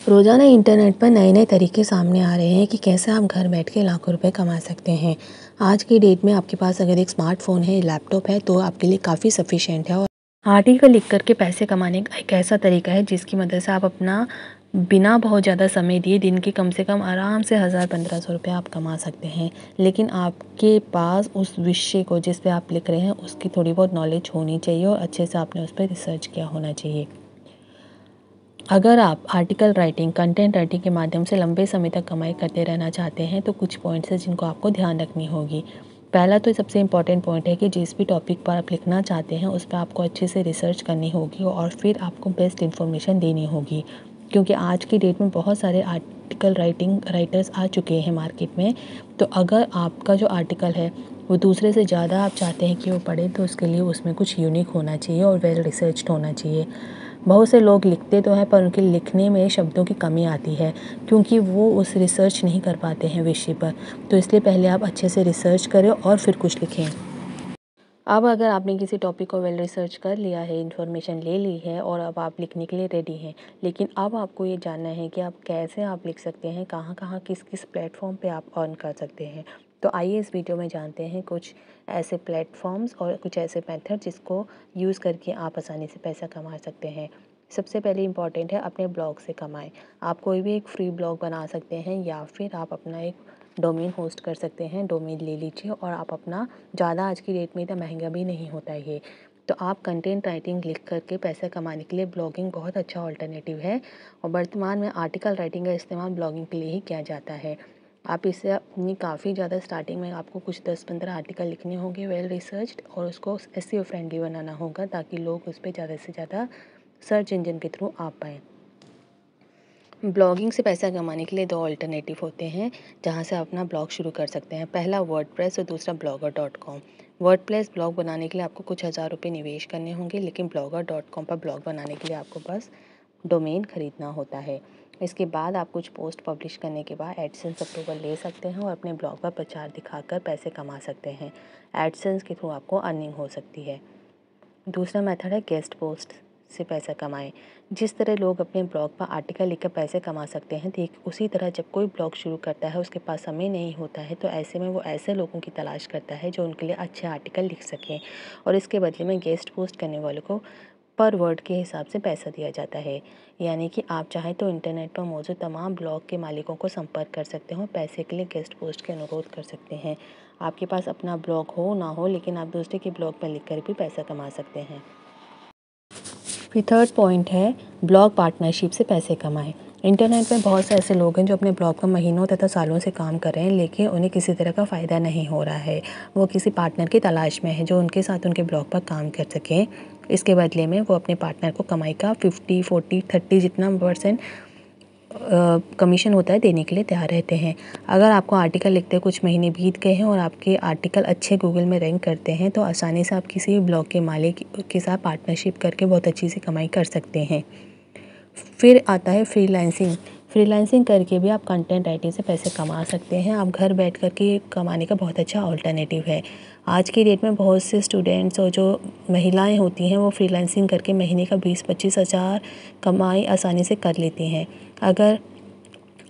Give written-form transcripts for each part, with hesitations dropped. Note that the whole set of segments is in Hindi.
रोज़ाना इंटरनेट पर नए-नए तरीके सामने आ रहे हैं कि कैसे आप घर बैठ के लाखों रुपए कमा सकते हैं। आज की डेट में आपके पास अगर एक स्मार्टफ़ोन है, लैपटॉप है तो आपके लिए काफ़ी सफ़िशिएंट है। और आर्टिकल लिख कर के पैसे कमाने का एक ऐसा तरीका है जिसकी मदद से आप अपना बिना बहुत ज़्यादा समय दिए दिन के कम से कम आराम से 1000-1500 रुपये आप कमा सकते हैं। लेकिन आपके पास उस विषय को जिस पे आप लिख रहे हैं उसकी थोड़ी बहुत नॉलेज होनी चाहिए और अच्छे से आपने उस पर रिसर्च किया होना चाहिए। अगर आप आर्टिकल राइटिंग, कंटेंट राइटिंग के माध्यम से लंबे समय तक कमाई करते रहना चाहते हैं तो कुछ पॉइंट्स हैं जिनको आपको ध्यान रखनी होगी। पहला तो सबसे इम्पॉर्टेंट पॉइंट है कि जिस भी टॉपिक पर आप लिखना चाहते हैं उस पर आपको अच्छे से रिसर्च करनी होगी और फिर आपको बेस्ट इन्फॉर्मेशन देनी होगी, क्योंकि आज की डेट में बहुत सारे आर्टिकल राइटर्स आ चुके हैं मार्केट में। तो अगर आपका जो आर्टिकल है वो दूसरे से ज़्यादा आप चाहते हैं कि वो पढ़े तो उसके लिए उसमें कुछ यूनिक होना चाहिए और वेल रिसर्च्ड होना चाहिए। बहुत से लोग लिखते तो हैं पर उनके लिखने में शब्दों की कमी आती है क्योंकि वो उस रिसर्च नहीं कर पाते हैं विषय पर। तो इसलिए पहले आप अच्छे से रिसर्च करें और फिर कुछ लिखें। अब अगर आपने किसी टॉपिक को वेल रिसर्च कर लिया है, इन्फॉर्मेशन ले ली है और अब आप लिखने के लिए रेडी हैं, लेकिन अब आपको ये जानना है कि आप कैसे आप लिख सकते हैं, कहाँ कहाँ किस किस प्लेटफॉर्म पे आप अर्न कर सकते हैं। तो आइए इस वीडियो में जानते हैं कुछ ऐसे प्लेटफॉर्म्स और कुछ ऐसे मेथड जिसको यूज़ करके आप आसानी से पैसा कमा सकते हैं। सबसे पहले इम्पॉर्टेंट है अपने ब्लॉग से कमाएं। आप कोई भी एक फ्री ब्लॉग बना सकते हैं या फिर आप अपना एक डोमेन होस्ट कर सकते हैं। डोमेन ले लीजिए और आप अपना, ज़्यादा आज की डेट में इतना महंगा भी नहीं होता है ये। तो आप कंटेंट राइटिंग लिख करके पैसा कमाने के लिए ब्लॉगिंग बहुत अच्छा ऑल्टरनेटिव है और वर्तमान में आर्टिकल राइटिंग का इस्तेमाल ब्लॉगिंग के लिए ही किया जाता है। आप इससे अपनी काफ़ी ज़्यादा स्टार्टिंग में आपको कुछ 10-15 आर्टिकल लिखने होंगे वेल रिसर्च्ड और उसको एसईओ फ्रेंडली बनाना होगा ताकि लोग उस पर ज़्यादा से ज़्यादा सर्च इंजन के थ्रू आ पाएँ। ब्लॉगिंग से पैसा कमाने के लिए दो ऑल्टरनेटिव होते हैं जहां से आप अपना ब्लॉग शुरू कर सकते हैं। पहला वर्डप्रेस और दूसरा blogger.com। वर्डप्रेस ब्लॉग बनाने के लिए आपको कुछ हज़ार रुपये निवेश करने होंगे, लेकिन blogger.com पर ब्लॉग बनाने के लिए आपको बस डोमेन खरीदना होता है। इसके बाद आप कुछ पोस्ट पब्लिश करने के बाद एडसेंस अप्रूवल ले सकते हैं और अपने ब्लॉग पर प्रचार दिखाकर पैसे कमा सकते हैं। एडसेंस के थ्रू आपको अर्निंग हो सकती है। दूसरा मेथड है गेस्ट पोस्ट से पैसा कमाएं। जिस तरह लोग अपने ब्लॉग पर आर्टिकल लिखकर पैसे कमा सकते हैं, ठीक उसी तरह जब कोई ब्लॉग शुरू करता है उसके पास समय नहीं होता है तो ऐसे में वो ऐसे लोगों की तलाश करता है जो उनके लिए अच्छे आर्टिकल लिख सकें और इसके बदले में गेस्ट पोस्ट करने वालों को पर वर्ड के हिसाब से पैसा दिया जाता है। यानी कि आप चाहें तो इंटरनेट पर मौजूद तमाम ब्लॉग के मालिकों को संपर्क कर सकते हो, पैसे के लिए गेस्ट पोस्ट के अनुरोध कर सकते हैं। आपके पास अपना ब्लॉग हो ना हो, लेकिन आप दूसरे के ब्लॉग पर लिख कर भी पैसा कमा सकते हैं। फिर थर्ड पॉइंट है ब्लॉग पार्टनरशिप से पैसे कमाएं। इंटरनेट में बहुत से ऐसे लोग हैं जो अपने ब्लॉग पर महीनों तथा सालों से काम कर रहे हैं, लेकिन उन्हें किसी तरह का फ़ायदा नहीं हो रहा है। वो किसी पार्टनर की तलाश में है जो उनके साथ उनके ब्लॉग पर काम कर सकें। इसके बदले में वो अपने पार्टनर को कमाई का 50, 40, 30 जितना % कमीशन होता है देने के लिए तैयार रहते हैं। अगर आपको आर्टिकल लिखते कुछ महीने बीत गए हैं और आपके आर्टिकल अच्छे गूगल में रैंक करते हैं तो आसानी से आप किसी ब्लॉग के मालिक के साथ पार्टनरशिप करके बहुत अच्छी सी कमाई कर सकते हैं। फिर आता है फ्रीलांसिंग। फ्रीलांसिंग करके भी आप कंटेंट राइटिंग से पैसे कमा सकते हैं। आप घर बैठ कर के कमाने का बहुत अच्छा ऑल्टरनेटिव है। आज की डेट में बहुत से स्टूडेंट्स और जो महिलाएं होती हैं वो फ्रीलांसिंग करके महीने का 20-25 हज़ार कमाई आसानी से कर लेती हैं। अगर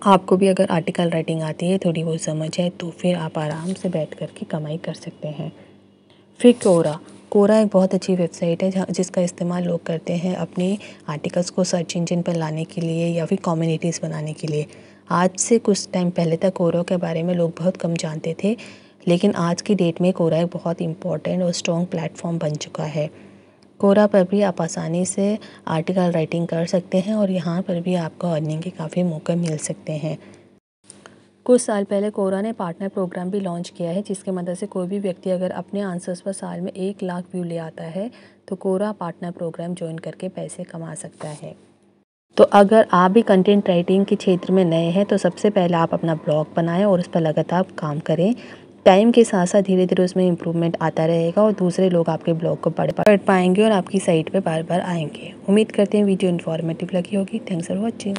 आपको भी अगर आर्टिकल राइटिंग आती है, थोड़ी बहुत समझ है, तो फिर आप आराम से बैठ कर के कमाई कर सकते हैं। फिर कोरा एक बहुत अच्छी वेबसाइट है जिसका इस्तेमाल लोग करते हैं अपने आर्टिकल्स को सर्च इंजन पर लाने के लिए या फिर कम्युनिटीज़ बनाने के लिए। आज से कुछ टाइम पहले तक कोरा के बारे में लोग बहुत कम जानते थे, लेकिन आज की डेट में कोरा एक बहुत इम्पॉर्टेंट और स्ट्रॉन्ग प्लेटफॉर्म बन चुका है। कोरा पर भी आप आसानी से आर्टिकल राइटिंग कर सकते हैं और यहाँ पर भी आपको अर्निंग के काफ़ी मौके मिल सकते हैं। कुछ साल पहले कोरा ने पार्टनर प्रोग्राम भी लॉन्च किया है जिसकी मदद से कोई भी व्यक्ति अगर अपने आंसर्स पर साल में 1 लाख व्यू ले आता है तो कोरा पार्टनर प्रोग्राम ज्वाइन करके पैसे कमा सकता है। तो अगर आप भी कंटेंट राइटिंग के क्षेत्र में नए हैं तो सबसे पहले आप अपना ब्लॉग बनाएं और उस पर लगातार काम करें। टाइम के साथ साथ धीरे धीरे उसमें इम्प्रूवमेंट आता रहेगा और दूसरे लोग आपके ब्लॉग को पढ़ पाएंगे और आपकी साइट पे बार बार आएंगे। उम्मीद करते हैं वीडियो इन्फॉर्मेटिव लगी होगी। Thanks for watching.